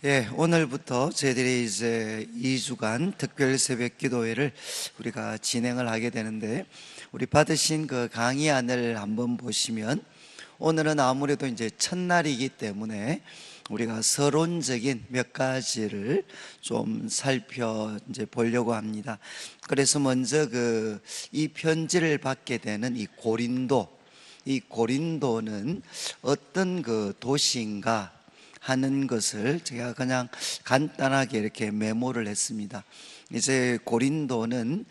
예, 오늘부터 저희들이 이제 2주간 특별 새벽 기도회를 우리가 진행을 하게 되는데, 우리 받으신 그 강의안을 한번 보시면, 오늘은 아무래도 이제 첫날이기 때문에 우리가 서론적인 몇 가지를 좀 살펴 이제 보려고 합니다. 그래서 먼저 이 편지를 받게 되는 이 고린도는 어떤 도시인가 하는 것을 제가 그냥 간단하게 이렇게 메모를 했습니다. 이제 고린도는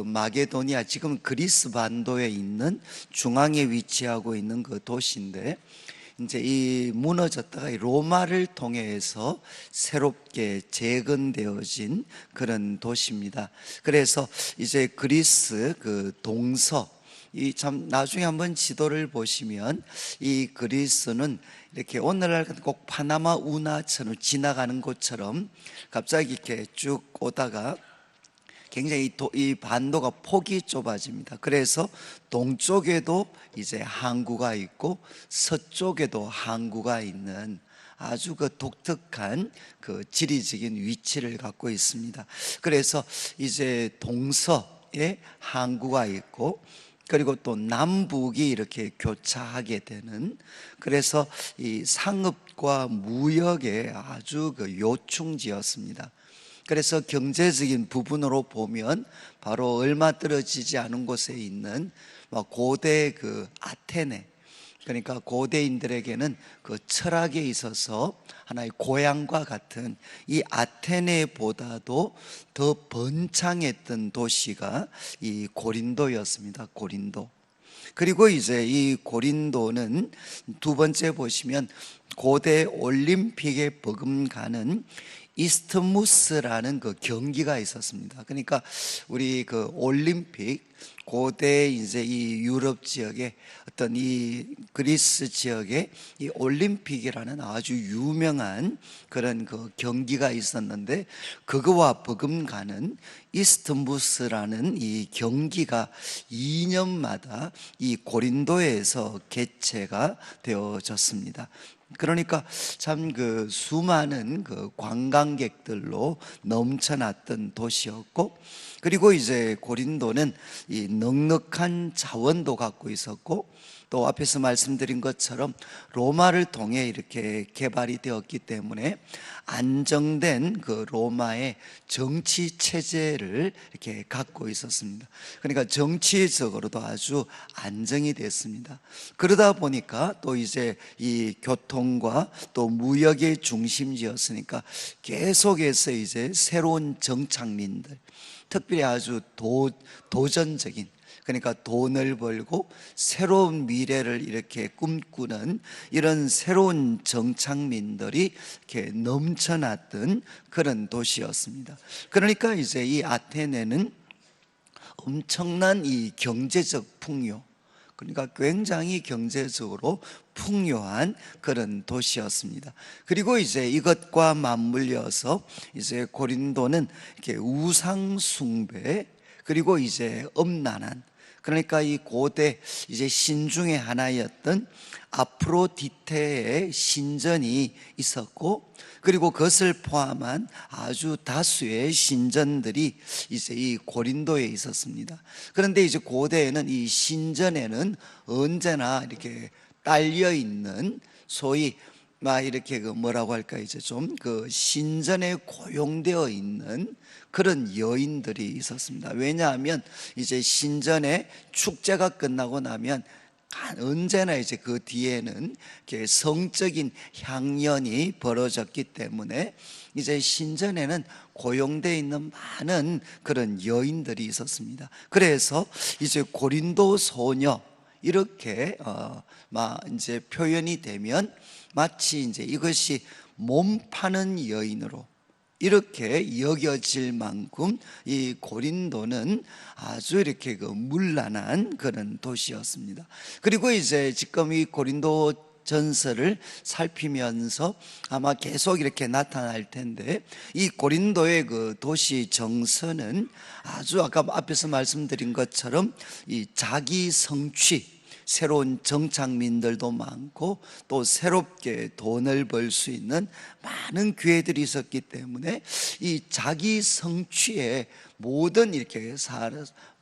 마게도니아, 지금 그리스 반도에 있는 중앙에 위치하고 있는 그 도시인데, 이제 이 무너졌다가 이 로마를 통해서 새롭게 재건되어진 그런 도시입니다. 그래서 이제 그리스 동서, 이 참 나중에 한번 지도를 보시면 이 그리스는 이렇게 오늘날 꼭 파나마 운하처럼 지나가는 곳처럼 갑자기 이렇게 쭉 오다가 굉장히 이 반도가 폭이 좁아집니다. 그래서 동쪽에도 이제 항구가 있고 서쪽에도 항구가 있는 아주 독특한 지리적인 위치를 갖고 있습니다. 그래서 이제 동서에 항구가 있고, 그리고 또 남북이 이렇게 교차하게 되는, 그래서 이 상업과 무역의 아주 요충지였습니다. 그래서 경제적인 부분으로 보면 바로 얼마 떨어지지 않은 곳에 있는 고대 아테네, 그러니까 고대인들에게는 철학에 있어서 하나의 고향과 같은 이 아테네보다도 더 번창했던 도시가 이 고린도였습니다. 고린도. 그리고 이제 이 고린도는 두 번째 보시면 고대 올림픽에 버금가는 이스트무스라는 경기가 있었습니다. 그러니까 우리 올림픽, 고대 이제 이 유럽 지역에 어떤 이 그리스 지역에 이 올림픽이라는 아주 유명한 그런 경기가 있었는데, 그거와 버금가는 이스트무스라는 이 경기가 2년마다 이 고린도에서 개최가 되어졌습니다. 그러니까 참 수많은 관광객들로 넘쳐났던 도시였고, 그리고 이제 고린도는 이 넉넉한 자원도 갖고 있었고, 또 앞에서 말씀드린 것처럼 로마를 통해 이렇게 개발이 되었기 때문에 안정된 로마의 정치 체제를 이렇게 갖고 있었습니다. 그러니까 정치적으로도 아주 안정이 됐습니다. 그러다 보니까 또 이제 이 교통과 또 무역의 중심지였으니까 계속해서 이제 새로운 정착민들, 특별히 아주 도전적인, 그러니까 돈을 벌고 새로운 미래를 이렇게 꿈꾸는 이런 새로운 정착민들이 이렇게 넘쳐났던 그런 도시였습니다. 그러니까 이제 이 아테네는 엄청난 이 경제적 풍요, 그러니까 굉장히 경제적으로 풍요한 그런 도시였습니다. 그리고 이제 이것과 맞물려서 이제 고린도는 이렇게 우상 숭배, 그리고 이제 엄란한, 그러니까 이 고대 이제 신 중에 하나였던 아프로디테의 신전이 있었고, 그리고 그것을 포함한 아주 다수의 신전들이 이제 이 고린도에 있었습니다. 그런데 이제 고대에는 이 신전에는 언제나 이렇게 딸려 있는, 소위 막 이렇게 뭐라고 할까, 이제 좀 신전에 고용되어 있는 그런 여인들이 있었습니다. 왜냐하면 이제 신전에 축제가 끝나고 나면 언제나 이제 그 뒤에는 이렇게 성적인 향연이 벌어졌기 때문에 이제 신전에는 고용되어 있는 많은 그런 여인들이 있었습니다. 그래서 이제 고린도 소녀, 이렇게 이제 표현이 되면 마치 이제 이것이 몸 파는 여인으로 이렇게 여겨질 만큼 이 고린도는 아주 이렇게 문란한 그런 도시였습니다. 그리고 이제 지금 이 고린도 전설을 살피면서 아마 계속 이렇게 나타날 텐데, 이 고린도의 도시 정서는 아주 아까 앞에서 말씀드린 것처럼 이 자기 성취, 새로운 정착민들도 많고 또 새롭게 돈을 벌 수 있는 많은 기회들이 있었기 때문에 이 자기 성취에 모든 이렇게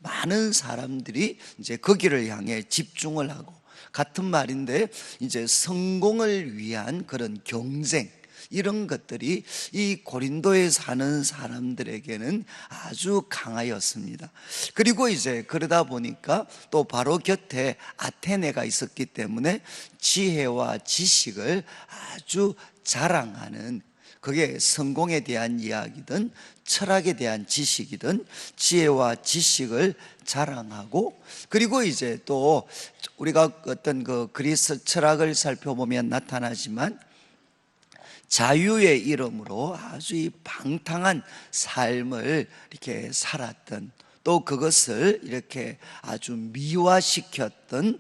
많은 사람들이 이제 거기를 향해 집중을 하고, 같은 말인데 이제 성공을 위한 그런 경쟁, 이런 것들이 이 고린도에 사는 사람들에게는 아주 강하였습니다. 그리고 이제 그러다 보니까 또 바로 곁에 아테네가 있었기 때문에 지혜와 지식을 아주 자랑하는, 그게 성공에 대한 이야기든 철학에 대한 지식이든 지혜와 지식을 자랑하고, 그리고 이제 또 우리가 어떤 그 그리스 철학을 살펴보면 나타나지만 자유의 이름으로 아주 이 방탕한 삶을 이렇게 살았던, 또 그것을 이렇게 아주 미화시켰던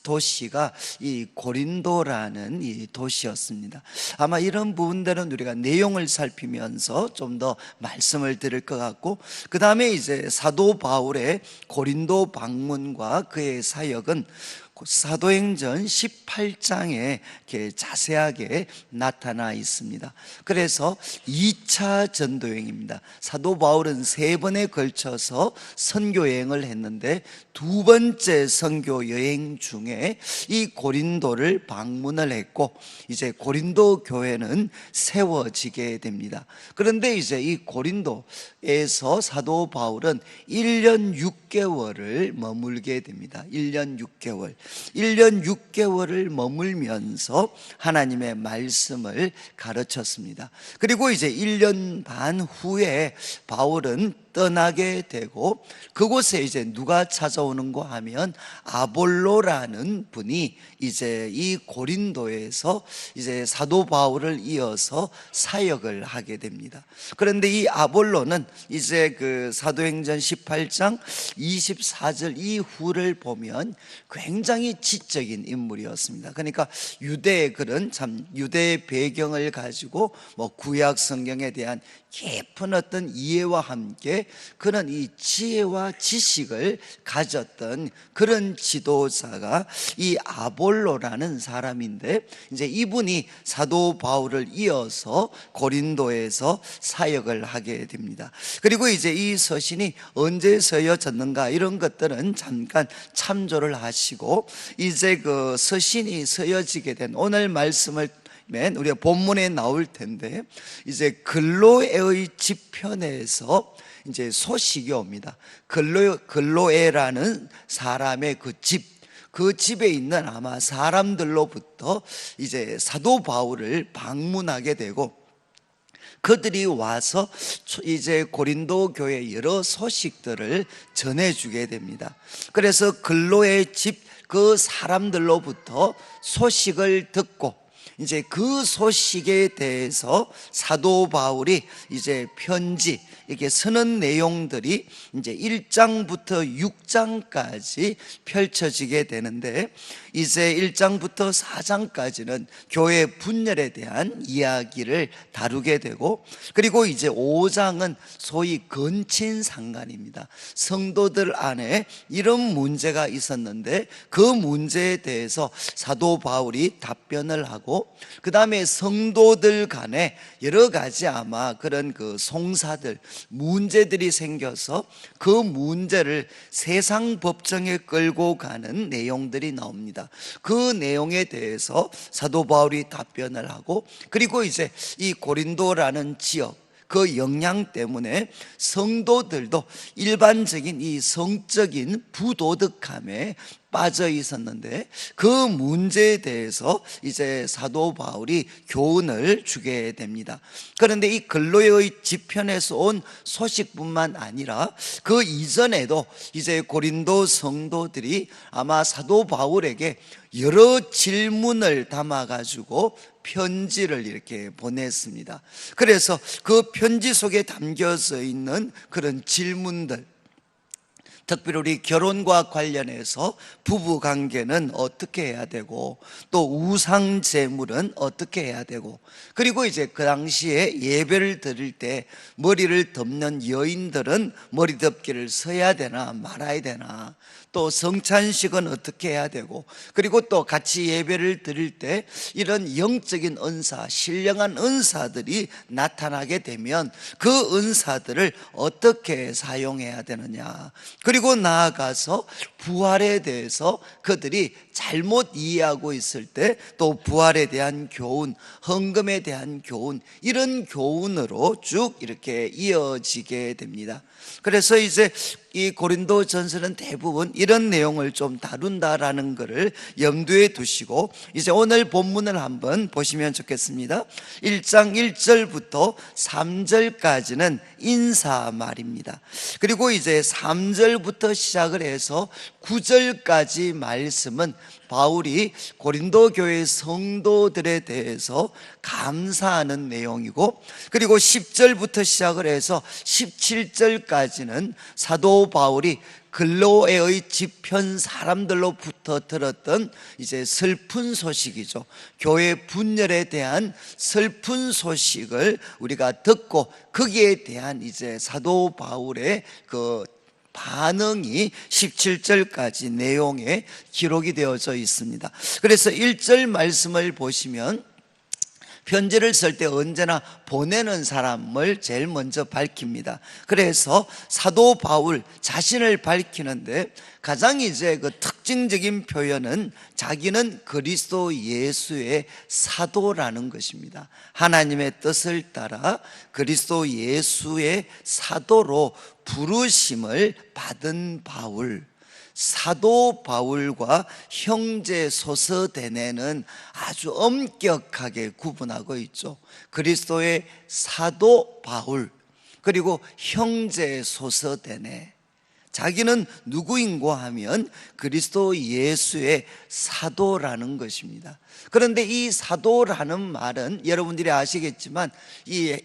도시가 이 고린도라는 이 도시였습니다. 아마 이런 부분들은 우리가 내용을 살피면서 좀 더 말씀을 드릴 것 같고, 그 다음에 이제 사도 바울의 고린도 방문과 그의 사역은 사도행전 18장에 이렇게 자세하게 나타나 있습니다. 그래서 2차 전도여행입니다. 사도 바울은 3번에 걸쳐서 선교 여행을 했는데, 2번째 선교 여행 중에 이 고린도를 방문을 했고, 이제 고린도 교회는 세워지게 됩니다. 그런데 이제 이 고린도에서 사도 바울은 1년 6개월을 머물게 됩니다. 1년 6개월. 1년 6개월을 머물면서 하나님의 말씀을 가르쳤습니다. 그리고 이제 1년 반 후에 바울은 떠나게 되고, 그곳에 이제 누가 찾아오는가 하면 아볼로라는 분이 이제 이 고린도에서 이제 사도 바울을 이어서 사역을 하게 됩니다. 그런데 이 아볼로는 이제 그 사도행전 18장 24절 이후를 보면 굉장히 지적인 인물이었습니다. 그러니까 유대의 그런 참 유대의 배경을 가지고 뭐 구약 성경에 대한 깊은 어떤 이해와 함께 그런 이 지혜와 지식을 가졌던 그런 지도자가 이 아볼로라는 사람인데, 이제 이분이 사도 바울을 이어서 고린도에서 사역을 하게 됩니다. 그리고 이제 이 서신이 언제 쓰여졌는가 이런 것들은 잠깐 참조를 하시고, 이제 그 서신이 쓰여지게 된 오늘 말씀을 우리가 본문에 나올 텐데, 이제 근로에의 집편에서 이제 소식이 옵니다. 근로에라는 사람의 그 집에 있는 아마 사람들로부터 이제 사도 바울을 방문하게 되고, 그들이 와서 이제 고린도 교회 여러 소식들을 전해주게 됩니다. 그래서 근로의 집 그 사람들로부터 소식을 듣고, 이제 그 소식에 대해서 사도 바울이 이제 편지, 이렇게 쓰는 내용들이 이제 1장부터 6장까지 펼쳐지게 되는데, 이제 1장부터 4장까지는 교회 분열에 대한 이야기를 다루게 되고, 그리고 이제 5장은 소위 근친상간입니다. 성도들 안에 이런 문제가 있었는데 그 문제에 대해서 사도 바울이 답변을 하고, 그 다음에 성도들 간에 여러 가지 아마 그런 그 송사들, 문제들이 생겨서 그 문제를 세상 법정에 끌고 가는 내용들이 나옵니다. 그 내용에 대해서 사도 바울이 답변을 하고, 그리고 이제 이 고린도라는 지역, 그 영향 때문에 성도들도 일반적인 이 성적인 부도덕함에 빠져 있었는데, 그 문제에 대해서 이제 사도 바울이 교훈을 주게 됩니다. 그런데 이 근로의 지편에서 온 소식뿐만 아니라 그 이전에도 이제 고린도 성도들이 아마 사도 바울에게 여러 질문을 담아가지고 편지를 이렇게 보냈습니다. 그래서 그 편지 속에 담겨져 있는 그런 질문들, 특별히 우리 결혼과 관련해서 부부 관계는 어떻게 해야 되고, 또 우상 제물은 어떻게 해야 되고, 그리고 이제 그 당시에 예배를 드릴 때 머리를 덮는 여인들은 머리 덮개를 써야 되나 말아야 되나, 또 성찬식은 어떻게 해야 되고, 그리고 또 같이 예배를 드릴 때 이런 영적인 은사, 신령한 은사들이 나타나게 되면 그 은사들을 어떻게 사용해야 되느냐, 그리고 나아가서 부활에 대해서 그들이 잘못 이해하고 있을 때 또 부활에 대한 교훈, 헌금에 대한 교훈, 이런 교훈으로 쭉 이렇게 이어지게 됩니다. 그래서 이제 이 고린도 전서는 대부분 이런 내용을 좀 다룬다라는 것을 염두에 두시고 이제 오늘 본문을 한번 보시면 좋겠습니다. 1장 1절부터 3절까지는 인사말입니다. 그리고 이제 3절부터 시작을 해서 9절까지 말씀은 바울이 고린도 교회 성도들에 대해서 감사하는 내용이고, 그리고 10절부터 시작을 해서 17절까지는 사도 바울이 글로에의 집현 사람들로부터 들었던 이제 슬픈 소식이죠. 교회 분열에 대한 슬픈 소식을 우리가 듣고 거기에 대한 이제 사도 바울의 그 반응이 17절까지 내용에 기록이 되어져 있습니다. 그래서 1절 말씀을 보시면 편지를 쓸 때 언제나 보내는 사람을 제일 먼저 밝힙니다. 그래서 사도 바울 자신을 밝히는데 가장 이제 그 특징적인 표현은 자기는 그리스도 예수의 사도라는 것입니다. 하나님의 뜻을 따라 그리스도 예수의 사도로 부르심을 받은 바울, 사도 바울과 형제 소서대네는 아주 엄격하게 구분하고 있죠. 그리스도의 사도 바울, 그리고 형제 소서대네. 자기는 누구인고 하면 그리스도 예수의 사도라는 것입니다. 그런데 이 사도라는 말은 여러분들이 아시겠지만 이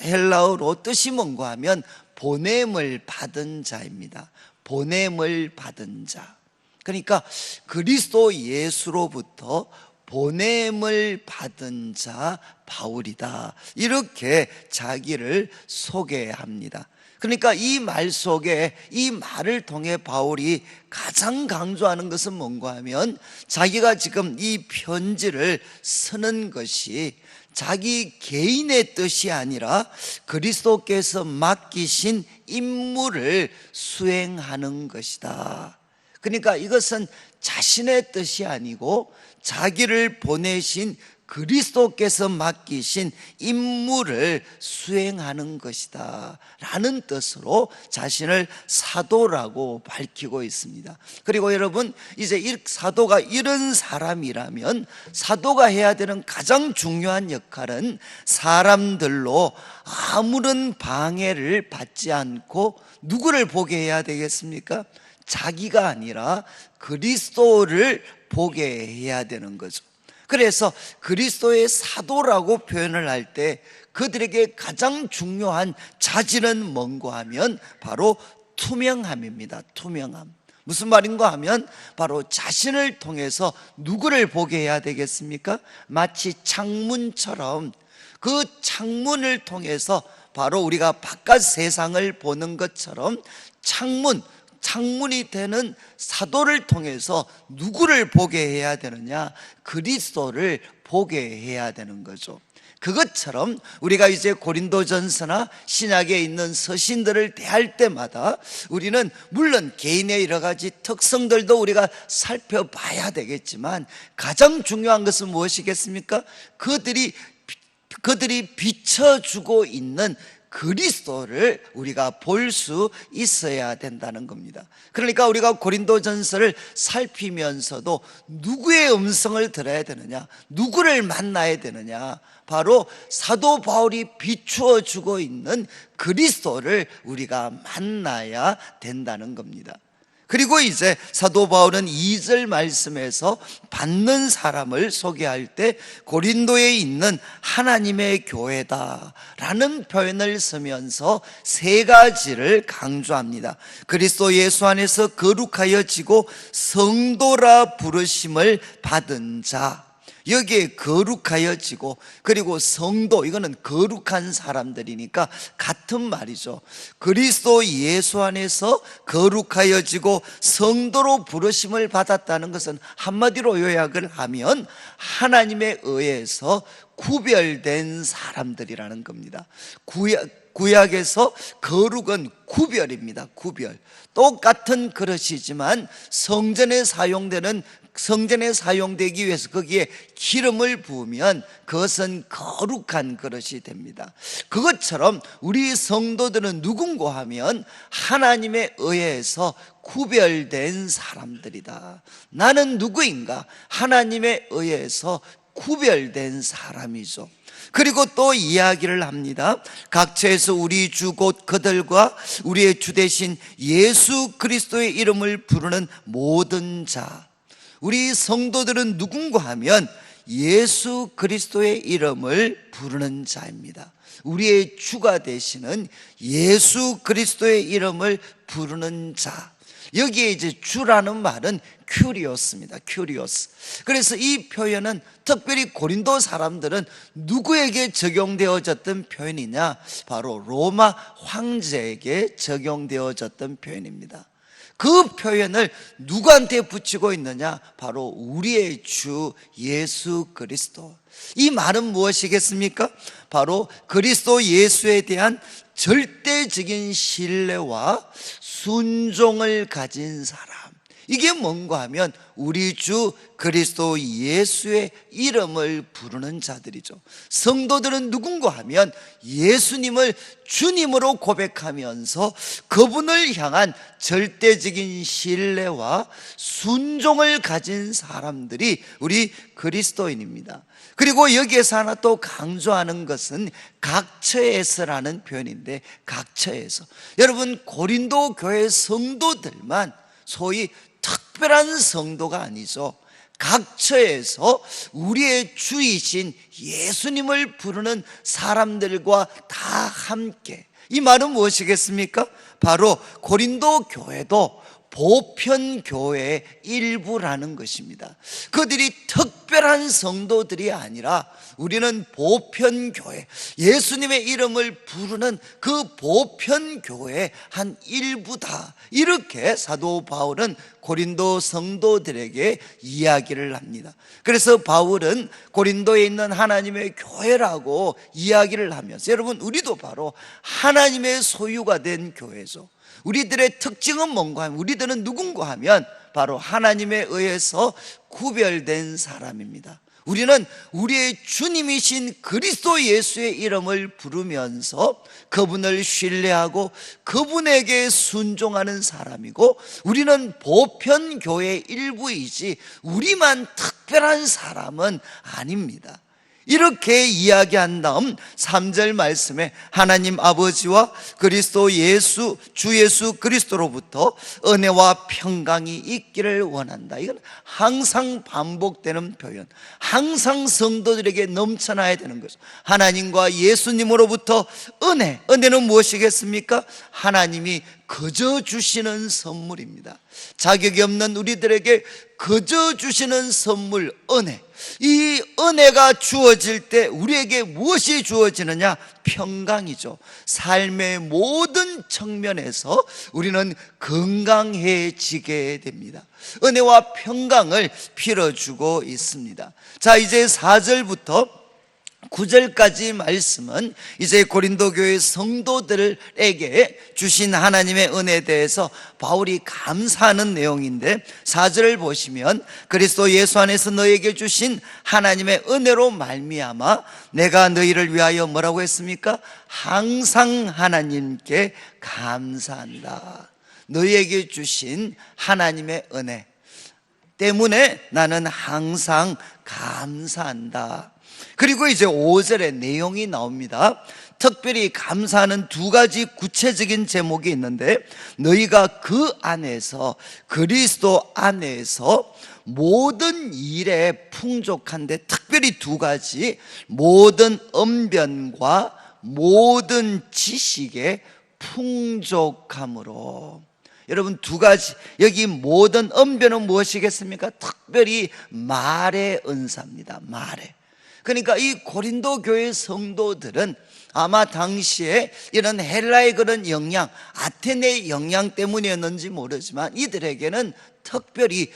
헬라어로 뜻이 뭔가 하면 보냄을 받은 자입니다. 보냄을 받은 자. 그러니까 그리스도 예수로부터 보냄을 받은 자 바울이다, 이렇게 자기를 소개합니다. 그러니까 이 말 속에, 이 말을 통해 바울이 가장 강조하는 것은 뭔가 하면 자기가 지금 이 편지를 쓰는 것이 자기 개인의 뜻이 아니라 그리스도께서 맡기신 임무를 수행하는 것이다. 그러니까 이것은 자신의 뜻이 아니고 자기를 보내신 그리스도께서 맡기신 임무를 수행하는 것이다 라는 뜻으로 자신을 사도라고 밝히고 있습니다. 그리고 여러분, 이제 사도가 이런 사람이라면 사도가 해야 되는 가장 중요한 역할은 사람들로 아무런 방해를 받지 않고 누구를 보게 해야 되겠습니까? 자기가 아니라 그리스도를 보게 해야 되는 거죠. 그래서 그리스도의 사도라고 표현을 할 때 그들에게 가장 중요한 자질은 뭔가 하면 바로 투명함입니다. 투명함. 무슨 말인가 하면 바로 자신을 통해서 누구를 보게 해야 되겠습니까? 마치 창문처럼 그 창문을 통해서 바로 우리가 바깥 세상을 보는 것처럼 창문이 되는 사도를 통해서 누구를 보게 해야 되느냐? 그리스도를 보게 해야 되는 거죠. 그것처럼 우리가 이제 고린도전서나 신약에 있는 서신들을 대할 때마다 우리는 물론 개인의 여러 가지 특성들도 우리가 살펴봐야 되겠지만 가장 중요한 것은 무엇이겠습니까? 그들이 비춰주고 있는 그리스도를 우리가 볼 수 있어야 된다는 겁니다. 그러니까 우리가 고린도전서를 살피면서도 누구의 음성을 들어야 되느냐, 누구를 만나야 되느냐, 바로 사도 바울이 비추어 주고 있는 그리스도를 우리가 만나야 된다는 겁니다. 그리고 이제 사도 바울은 2절 말씀에서 받는 사람을 소개할 때 고린도에 있는 하나님의 교회다 라는 표현을 쓰면서 세 가지를 강조합니다. 그리스도 예수 안에서 거룩하여지고 성도라 부르심을 받은 자, 여기에 거룩하여지고, 그리고 성도, 이거는 거룩한 사람들이니까 같은 말이죠. 그리스도 예수 안에서 거룩하여지고 성도로 부르심을 받았다는 것은 한마디로 요약을 하면 하나님에 의해서 구별된 사람들이라는 겁니다. 구약에서 거룩은 구별입니다. 구별. 똑같은 그릇이지만 성전에 사용되기 위해서 거기에 기름을 부으면 그것은 거룩한 그릇이 됩니다. 그것처럼 우리 성도들은 누군가 하면 하나님에 의해서 구별된 사람들이다. 나는 누구인가? 하나님에 의해서 구별된 사람이죠. 그리고 또 이야기를 합니다. 각처에서 우리 주 곧 그들과 우리의 주 되신 예수 그리스도의 이름을 부르는 모든 자. 우리 성도들은 누군가 하면 예수 그리스도의 이름을 부르는 자입니다. 우리의 주가 되시는 예수 그리스도의 이름을 부르는 자. 여기에 이제 주라는 말은 큐리오스입니다. 큐리오스. 그래서 이 표현은 특별히 고린도 사람들은 누구에게 적용되어졌던 표현이냐? 바로 로마 황제에게 적용되어졌던 표현입니다. 그 표현을 누구한테 붙이고 있느냐? 바로 우리의 주 예수 그리스도. 이 말은 무엇이겠습니까? 바로 그리스도 예수에 대한 절대적인 신뢰와 순종을 가진 사람. 이게 뭔가 하면 우리 주 그리스도 예수의 이름을 부르는 자들이죠. 성도들은 누군가 하면 예수님을 주님으로 고백하면서 그분을 향한 절대적인 신뢰와 순종을 가진 사람들이 우리 그리스도인입니다. 그리고 여기에서 하나 또 강조하는 것은 각처에서라는 표현인데, 각처에서. 여러분, 고린도 교회 성도들만 소위 특별한 성도가 아니죠. 각처에서 우리의 주이신 예수님을 부르는 사람들과 다 함께. 이 말은 무엇이겠습니까? 바로 고린도 교회도 보편교회의 일부라는 것입니다. 그들이 특별한 성도들이 아니라 우리는 보편교회, 예수님의 이름을 부르는 그 보편교회의 한 일부다. 이렇게 사도 바울은 고린도 성도들에게 이야기를 합니다. 그래서 바울은 고린도에 있는 하나님의 교회라고 이야기를 하면서, 여러분, 우리도 바로 하나님의 소유가 된 교회죠. 우리들의 특징은 뭔가 하면, 우리들은 누군가 하면 바로 하나님에 의해서 구별된 사람입니다. 우리는 우리의 주님이신 그리스도 예수의 이름을 부르면서 그분을 신뢰하고 그분에게 순종하는 사람이고, 우리는 보편교회의 일부이지 우리만 특별한 사람은 아닙니다. 이렇게 이야기한 다음 3절 말씀에 하나님 아버지와 그리스도 예수, 주 예수 그리스도로부터 은혜와 평강이 있기를 원한다. 이건 항상 반복되는 표현, 항상 성도들에게 넘쳐나야 되는 거죠. 하나님과 예수님으로부터 은혜는 무엇이겠습니까? 하나님이 거저 주시는 선물입니다. 자격이 없는 우리들에게 거저 주시는 선물, 은혜. 이 은혜가 주어질 때 우리에게 무엇이 주어지느냐? 평강이죠. 삶의 모든 측면에서 우리는 건강해지게 됩니다. 은혜와 평강을 빌어주고 있습니다. 자, 이제 4절부터 9절까지 말씀은 이제 고린도 교회 성도들에게 주신 하나님의 은혜에 대해서 바울이 감사하는 내용인데, 4절을 보시면 그리스도 예수 안에서 너에게 주신 하나님의 은혜로 말미암아 내가 너희를 위하여 뭐라고 했습니까? 항상 하나님께 감사한다. 너희에게 주신 하나님의 은혜 때문에 나는 항상 감사한다. 그리고 이제 5절에 내용이 나옵니다. 특별히 감사하는 두 가지 구체적인 제목이 있는데, 너희가 그 안에서, 그리스도 안에서 모든 일에 풍족한데, 특별히 두 가지, 모든 언변과 모든 지식에 풍족함으로. 여러분, 두 가지, 여기 모든 언변은 무엇이겠습니까? 특별히 말의 은사입니다. 말의. 그러니까 이 고린도 교회 성도들은 아마 당시에 이런 헬라의 그런 영향, 아테네의 영향 때문이었는지 모르지만 이들에게는 특별히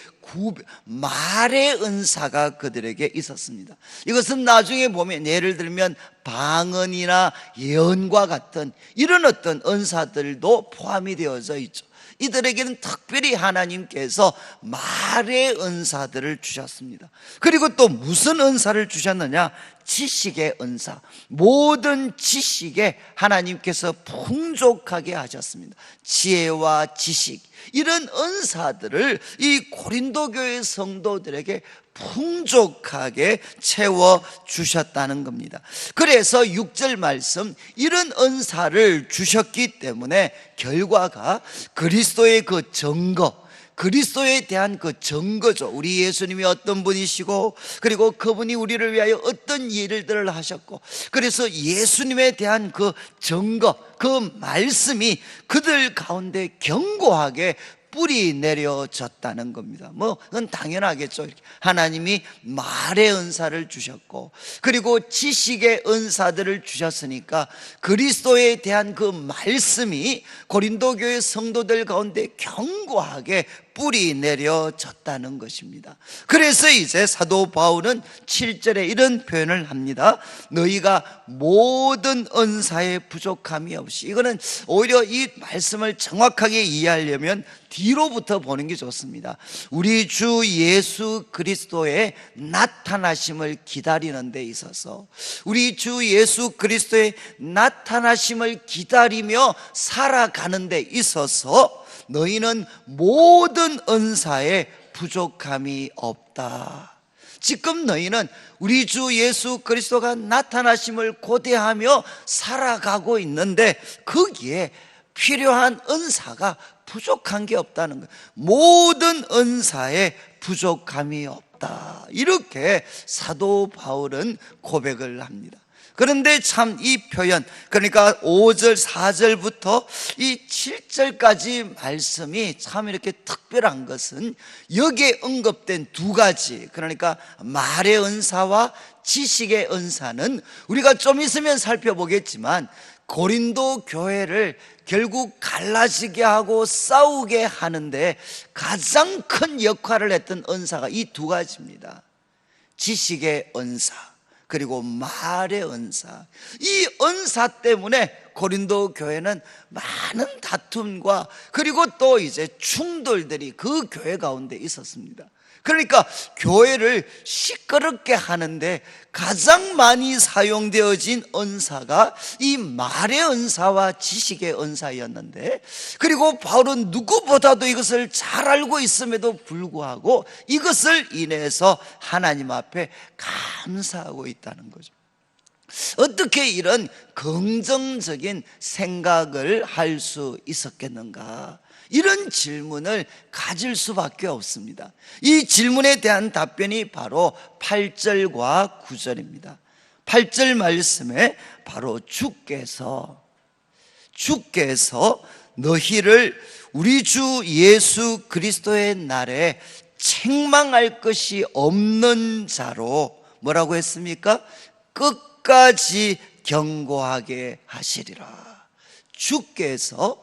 말의 은사가 그들에게 있었습니다. 이것은 나중에 보면 예를 들면 방언이나 예언과 같은 이런 어떤 은사들도 포함이 되어져 있죠. 이들에게는 특별히 하나님께서 말의 은사들을 주셨습니다. 그리고 또 무슨 은사를 주셨느냐? 지식의 은사. 모든 지식에 하나님께서 풍족하게 하셨습니다. 지혜와 지식, 이런 은사들을 이 고린도 교회 성도들에게 풍족하게 채워 주셨다는 겁니다. 그래서 6절 말씀, 이런 은사를 주셨기 때문에 결과가 그리스도의 그 증거, 그리스도에 대한 그 증거죠. 우리 예수님이 어떤 분이시고, 그리고 그분이 우리를 위하여 어떤 일들을 하셨고, 그래서 예수님에 대한 그 증거, 그 말씀이 그들 가운데 견고하게 뿌리 내려졌다는 겁니다. 그건 당연하겠죠. 하나님이 말의 은사를 주셨고, 그리고 지식의 은사들을 주셨으니까 그리스도에 대한 그 말씀이 고린도 교회 성도들 가운데 견고하게 뿌리 내려졌다는 것입니다. 그래서 이제 사도 바울은 7절에 이런 표현을 합니다. 너희가 모든 은사에 부족함이 없이. 이거는 오히려 이 말씀을 정확하게 이해하려면 뒤로부터 보는 게 좋습니다. 우리 주 예수 그리스도의 나타나심을 기다리는 데 있어서, 우리 주 예수 그리스도의 나타나심을 기다리며 살아가는 데 있어서 너희는 모든 은사에 부족함이 없다. 지금 너희는 우리 주 예수 그리스도가 나타나심을 고대하며 살아가고 있는데 거기에 필요한 은사가 부족한 게 없다는 거예요. 모든 은사에 부족함이 없다. 이렇게 사도 바울은 고백을 합니다. 그런데 참 이 표현, 그러니까 5절, 4절부터 이 7절까지 말씀이 참 이렇게 특별한 것은 여기에 언급된 두 가지, 그러니까 말의 은사와 지식의 은사는 우리가 좀 있으면 살펴보겠지만 고린도 교회를 결국 갈라지게 하고 싸우게 하는데 가장 큰 역할을 했던 은사가 이 두 가지입니다. 지식의 은사, 그리고 말의 은사. 이 은사 때문에 고린도 교회는 많은 다툼과 그리고 또 이제 충돌들이 그 교회 가운데 있었습니다. 그러니까 교회를 시끄럽게 하는데 가장 많이 사용되어진 은사가 이 말의 은사와 지식의 은사였는데, 그리고 바울은 누구보다도 이것을 잘 알고 있음에도 불구하고 이것을 인해서 하나님 앞에 감사하고 있다는 거죠. 어떻게 이런 긍정적인 생각을 할 수 있었겠는가? 이런 질문을 가질 수밖에 없습니다. 이 질문에 대한 답변이 바로 8절과 9절입니다. 8절 말씀에 바로 주께서 너희를 우리 주 예수 그리스도의 날에 책망할 것이 없는 자로 뭐라고 했습니까? 끝까지 경고하게 하시리라. 주께서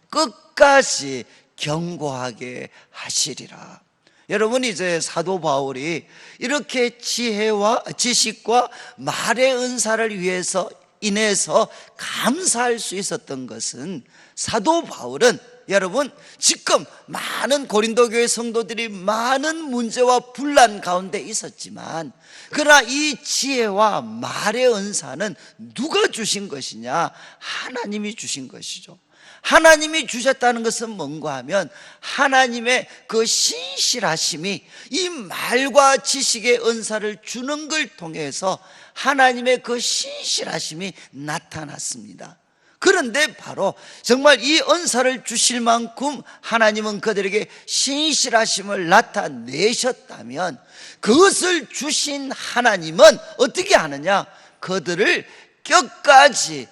끝까지 경고하게 하시리라. 여러분, 이제 사도 바울이 이렇게 지혜와 지식과 말의 은사를 위해서 인해서 감사할 수 있었던 것은, 사도 바울은 여러분 지금 많은 고린도 교회 성도들이 많은 문제와 분란 가운데 있었지만, 그러나 이 지혜와 말의 은사는 누가 주신 것이냐? 하나님이 주신 것이죠. 하나님이 주셨다는 것은 뭔가 하면 하나님의 그 신실하심이 이 말과 지식의 은사를 주는 걸 통해서 하나님의 그 신실하심이 나타났습니다. 그런데 바로 정말 이 은사를 주실 만큼 하나님은 그들에게 신실하심을 나타내셨다면, 그것을 주신 하나님은 어떻게 하느냐? 그들을 끝까지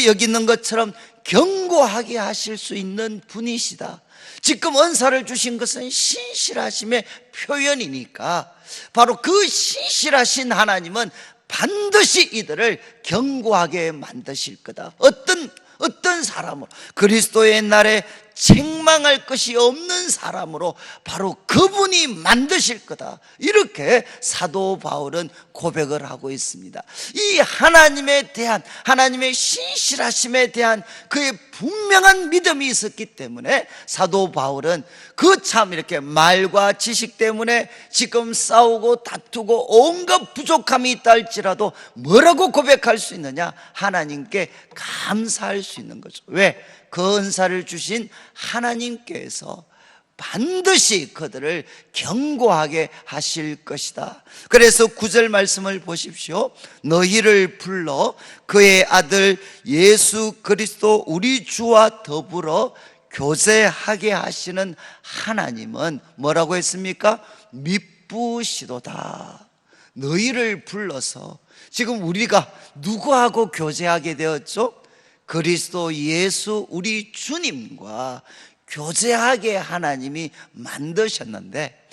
여기 있는 것처럼 견고하게 하실 수 있는 분이시다. 지금 은사를 주신 것은 신실하심의 표현이니까 바로 그 신실하신 하나님은 반드시 이들을 견고하게 만드실 거다. 어떤 사람으로, 그리스도의 날에 책망할 것이 없는 사람으로 바로 그분이 만드실 거다. 이렇게 사도 바울은 고백을 하고 있습니다. 이 하나님에 대한, 하나님의 신실하심에 대한 그의 분명한 믿음이 있었기 때문에 사도 바울은 그 참 이렇게 말과 지식 때문에 지금 싸우고 다투고 온갖 부족함이 있다 할지라도 뭐라고 고백할 수 있느냐? 하나님께 감사할 수 있는 거죠. 왜? 그 은사를 주신 하나님께서 반드시 그들을 견고하게 하실 것이다. 그래서 9절 말씀을 보십시오. 너희를 불러 그의 아들 예수 그리스도 우리 주와 더불어 교제하게 하시는 하나님은 뭐라고 했습니까? 미쁘시도다. 너희를 불러서, 지금 우리가 누구하고 교제하게 되었죠? 그리스도 예수 우리 주님과 교제하게 하나님이 만드셨는데,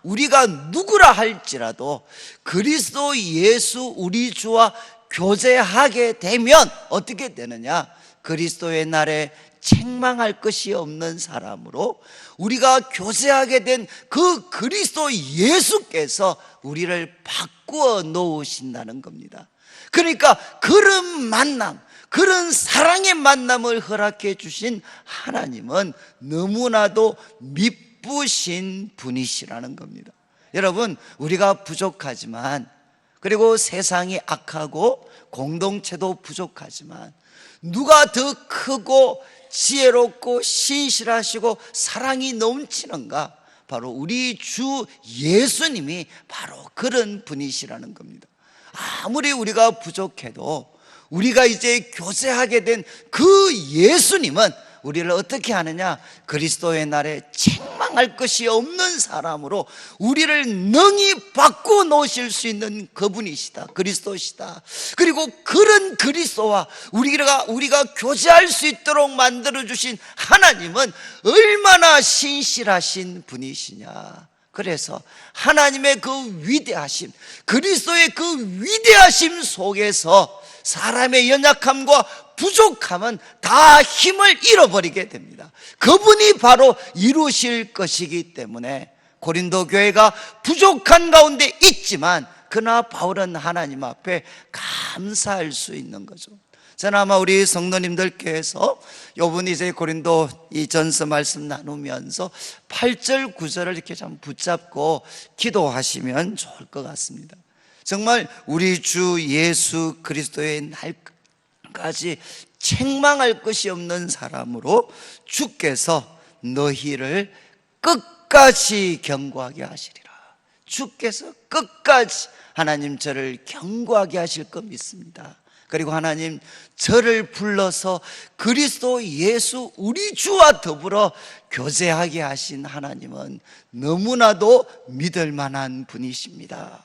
우리가 누구라 할지라도 그리스도 예수 우리 주와 교제하게 되면 어떻게 되느냐? 그리스도의 날에 책망할 것이 없는 사람으로 우리가 교제하게 된 그 그리스도 예수께서 우리를 바꾸어 놓으신다는 겁니다. 그러니까 그런 만남, 그런 사랑의 만남을 허락해 주신 하나님은 너무나도 미쁘신 분이시라는 겁니다. 여러분, 우리가 부족하지만, 그리고 세상이 악하고 공동체도 부족하지만, 누가 더 크고 지혜롭고 신실하시고 사랑이 넘치는가? 바로 우리 주 예수님이 바로 그런 분이시라는 겁니다. 아무리 우리가 부족해도 우리가 이제 교제하게 된 그 예수님은 우리를 어떻게 하느냐? 그리스도의 날에 책망할 것이 없는 사람으로 우리를 능히 바꾸어 놓으실 수 있는 그분이시다. 그리스도시다. 그리고 그런 그리스도와 우리가 교제할 수 있도록 만들어주신 하나님은 얼마나 신실하신 분이시냐. 그래서 하나님의 그 위대하심, 그리스도의 그 위대하심 속에서 사람의 연약함과 부족함은 다 힘을 잃어버리게 됩니다. 그분이 바로 이루실 것이기 때문에 고린도 교회가 부족한 가운데 있지만 그러나 바울은 하나님 앞에 감사할 수 있는 거죠. 저는 아마 우리 성도님들께서 요번 이제 고린도 이 전서 말씀 나누면서 8절 9절을 이렇게 좀 붙잡고 기도하시면 좋을 것 같습니다. 정말 우리 주 예수 그리스도의 날까지 책망할 것이 없는 사람으로 주께서 너희를 끝까지 견고하게 하시리라. 주께서 끝까지 하나님 저를 견고하게 하실 것 믿습니다. 그리고 하나님 저를 불러서 그리스도 예수 우리 주와 더불어 교제하게 하신 하나님은 너무나도 믿을 만한 분이십니다.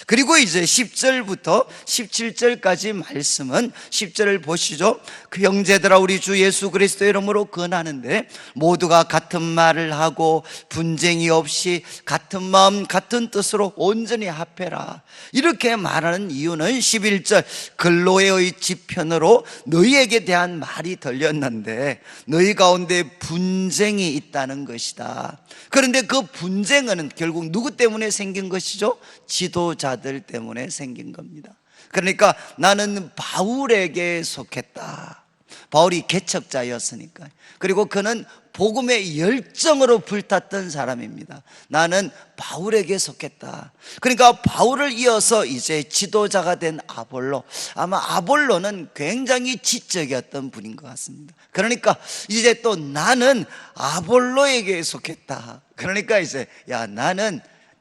그리고 이제 10절부터 17절까지 말씀은 10절을 보시죠. 그 형제들아 우리 주 예수 그리스도의 이름으로 권하는데 모두가 같은 말을 하고 분쟁이 없이 같은 마음 같은 뜻으로 온전히 합해라. 이렇게 말하는 이유는 11절 글로에의 지편으로 너희에게 대한 말이 들렸는데 너희 가운데 분쟁이 있다는 것이다. 그런데 그 분쟁은 결국 누구 때문에 생긴 것이죠? 지도자들 때문에 생긴 겁니다. 그러니까 나는 바울에게 속했다. 바울이 개척자였으니까. 그리고 그는 복음의 열정으로 불탔던 사람입니다. 나는 바울에게 속했다. 그러니까 바울을 이어서 이제 지도자가 된 아볼로, 아마 아볼로는 굉장히 지적이었던 분인 것 같습니다. 그러니까 이제 또 나는 아볼로에게 속했다. 그러니까 이제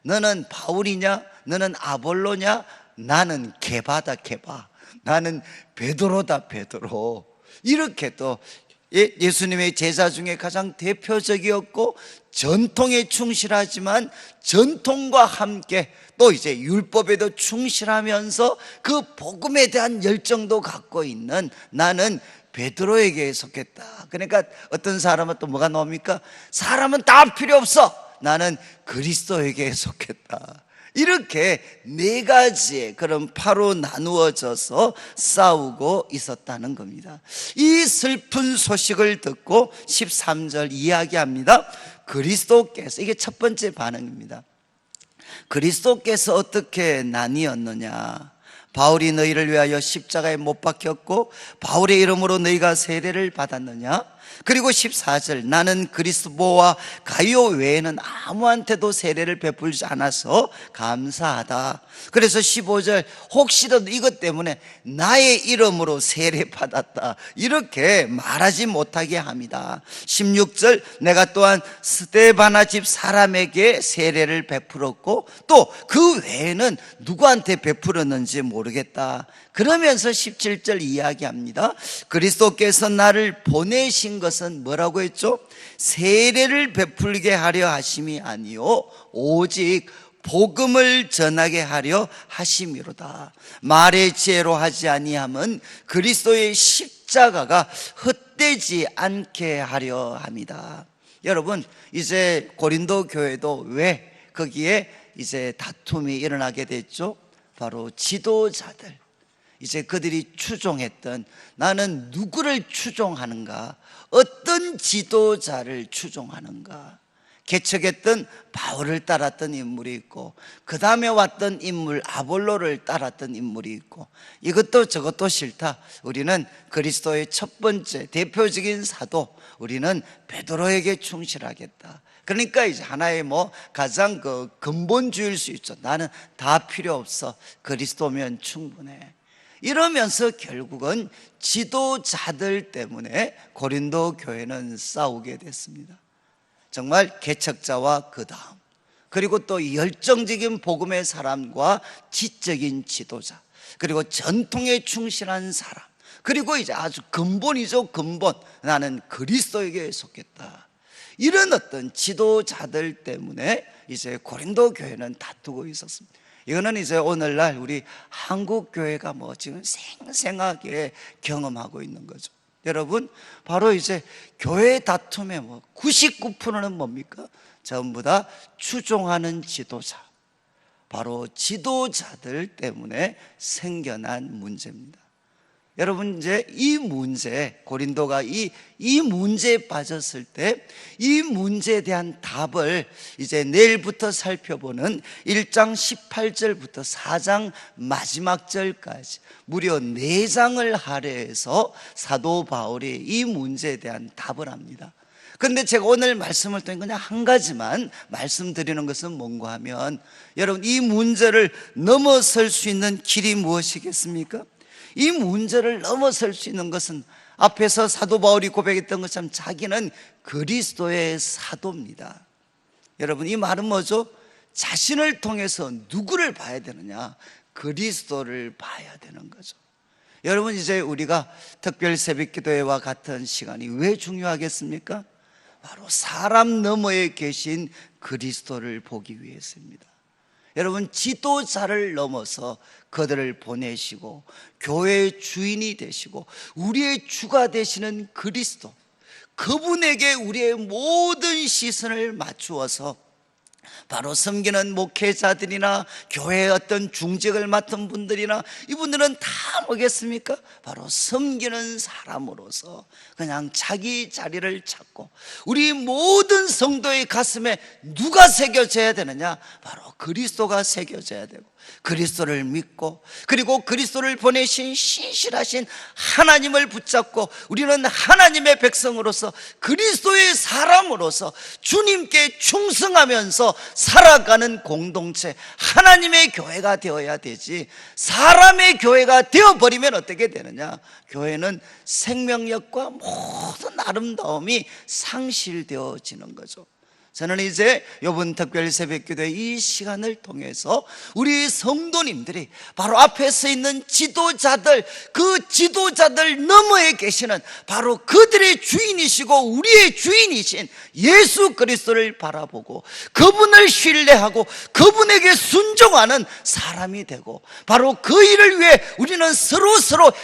너는 바울이냐? 너는 아볼로냐? 나는 게바다 게바. 나는 베드로다 베드로. 이렇게 또 예수님의 제자 중에 가장 대표적이었고 전통에 충실하지만 전통과 함께 또 이제 율법에도 충실하면서 그 복음에 대한 열정도 갖고 있는 나는 베드로에게 속했다. 그러니까 어떤 사람은 또 뭐가 나옵니까? 사람은 다 필요 없어, 나는 그리스도에게 속했다. 이렇게 네 가지의 그런 파로 나누어져서 싸우고 있었다는 겁니다. 이 슬픈 소식을 듣고 13절 이야기합니다. 그리스도께서, 이게 첫 번째 반응입니다. 그리스도께서 어떻게 나뉘었느냐? 바울이 너희를 위하여 십자가에 못 박혔고 바울의 이름으로 너희가 세례를 받았느냐? 그리고 14절, 나는 그리스도와 가이오 외에는 아무한테도 세례를 베풀지 않아서 감사하다. 그래서 15절, 혹시라도 이것 때문에 나의 이름으로 세례 받았다, 이렇게 말하지 못하게 합니다. 16절, 내가 또한 스데바나 집 사람에게 세례를 베풀었고 또 그 외에는 누구한테 베풀었는지 모르겠다. 그러면서 17절 이야기합니다. 그리스도께서 나를 보내신 것은 뭐라고 했죠? 세례를 베풀게 하려 하심이 아니요 오직 복음을 전하게 하려 하심이로다. 말의 지혜로 하지 아니함은 그리스도의 십자가가 헛되지 않게 하려 합니다. 여러분, 이제 고린도 교회도 왜 거기에 이제 다툼이 일어나게 됐죠? 바로 지도자들, 이제 그들이 추종했던, 나는 누구를 추종하는가, 어떤 지도자를 추종하는가. 개척했던 바울을 따랐던 인물이 있고 그 다음에 왔던 인물 아볼로를 따랐던 인물이 있고, 이것도 저것도 싫다, 우리는 그리스도의 첫 번째 대표적인 사도, 우리는 베드로에게 충실하겠다. 그러니까 이제 하나의 가장 근본주의일 수 있죠. 나는 다 필요 없어, 그리스도면 충분해. 이러면서 결국은 지도자들 때문에 고린도 교회는 싸우게 됐습니다. 정말 개척자와 그 다음, 그리고 또 열정적인 복음의 사람과 지적인 지도자, 그리고 전통에 충실한 사람, 그리고 이제 아주 근본이죠, 근본, 나는 그리스도에게 속했다. 이런 어떤 지도자들 때문에 이제 고린도 교회는 다투고 있었습니다. 이거는 이제 오늘날 우리 한국 교회가 지금 생생하게 경험하고 있는 거죠. 여러분, 바로 이제 교회 다툼의 99%는 뭡니까? 전부 다 추종하는 지도자, 바로 지도자들 때문에 생겨난 문제입니다. 여러분, 이제 이 문제, 고린도가 이 문제에 빠졌을 때 이 문제에 대한 답을 이제 내일부터 살펴보는 1장 18절부터 4장 마지막 절까지 무려 4장을 할애해서 사도 바울이 이 문제에 대한 답을 합니다. 그런데 제가 오늘 말씀을 통해 그냥 한 가지만 말씀드리는 것은 뭔가 하면, 여러분, 이 문제를 넘어설 수 있는 길이 무엇이겠습니까? 이 문제를 넘어설 수 있는 것은 앞에서 사도 바울이 고백했던 것처럼 자기는 그리스도의 사도입니다. 여러분, 이 말은 뭐죠? 자신을 통해서 누구를 봐야 되느냐? 그리스도를 봐야 되는 거죠. 여러분, 이제 우리가 특별 새벽 기도회와 같은 시간이 왜 중요하겠습니까? 바로 사람 너머에 계신 그리스도를 보기 위해서입니다. 여러분, 지도자를 넘어서 그들을 보내시고 교회의 주인이 되시고 우리의 주가 되시는 그리스도, 그분에게 우리의 모든 시선을 맞추어서 바로 섬기는 목회자들이나 교회의 어떤 중직을 맡은 분들이나 이분들은 다 뭐겠습니까? 바로 섬기는 사람으로서 그냥 자기 자리를 찾고, 우리 모든 성도의 가슴에 누가 새겨져야 되느냐? 바로 그리스도가 새겨져야 되고, 그리스도를 믿고, 그리고 그리스도를 보내신 신실하신 하나님을 붙잡고 우리는 하나님의 백성으로서 그리스도의 사람으로서 주님께 충성하면서 살아가는 공동체, 하나님의 교회가 되어야 되지, 사람의 교회가 되어버리면 어떻게 되느냐? 교회는 생명력과 모든 아름다움이 상실되어지는 거죠. 저는 이제 이번 특별 새벽기도의 이 시간을 통해서 우리 성도님들이 바로 앞에 서 있는 지도자들, 그 지도자들 너머에 계시는 바로 그들의 주인이시고 우리의 주인이신 예수 그리스도를 바라보고 그분을 신뢰하고 그분에게 순종하는 사람이 되고, 바로 그 일을 위해 우리는 서로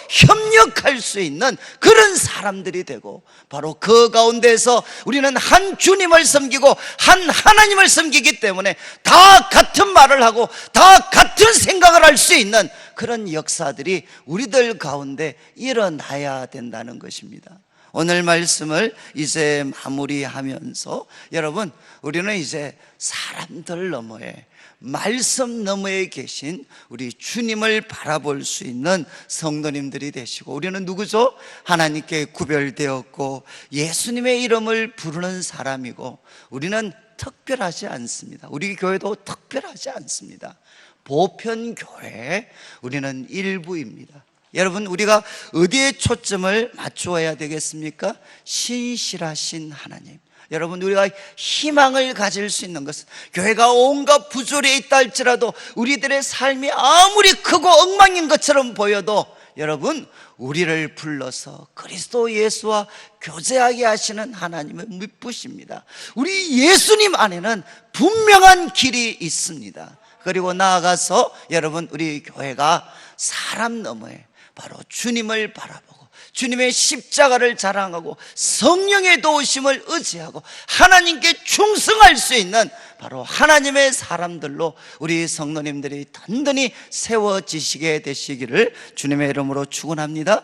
협력할 수 있는 그런 사람들이 되고, 바로 그 가운데서 우리는 한 주님을 섬기고 한 하나님을 섬기기 때문에 다 같은 말을 하고 다 같은 생각을 할 수 있는 그런 역사들이 우리들 가운데 일어나야 된다는 것입니다. 오늘 말씀을 이제 마무리하면서 여러분, 우리는 이제 사람들 너머에, 말씀 너머에 계신 우리 주님을 바라볼 수 있는 성도님들이 되시고, 우리는 누구죠? 하나님께 구별되었고 예수님의 이름을 부르는 사람이고, 우리는 특별하지 않습니다. 우리 교회도 특별하지 않습니다. 보편교회, 우리는 일부입니다. 여러분, 우리가 어디에 초점을 맞추어야 되겠습니까? 신실하신 하나님. 여러분, 우리가 희망을 가질 수 있는 것은, 교회가 온갖 부조리에 있다 할지라도 우리들의 삶이 아무리 크고 엉망인 것처럼 보여도, 여러분, 우리를 불러서 그리스도 예수와 교제하게 하시는 하나님을 믿으십니다. 우리 예수님 안에는 분명한 길이 있습니다. 그리고 나아가서 여러분, 우리 교회가 사람 너머에 바로 주님을 바라보고 주님의 십자가를 자랑하고 성령의 도우심을 의지하고 하나님께 충성할 수 있는 바로 하나님의 사람들로 우리 성도님들이 단단히 세워지시게 되시기를 주님의 이름으로 축원합니다.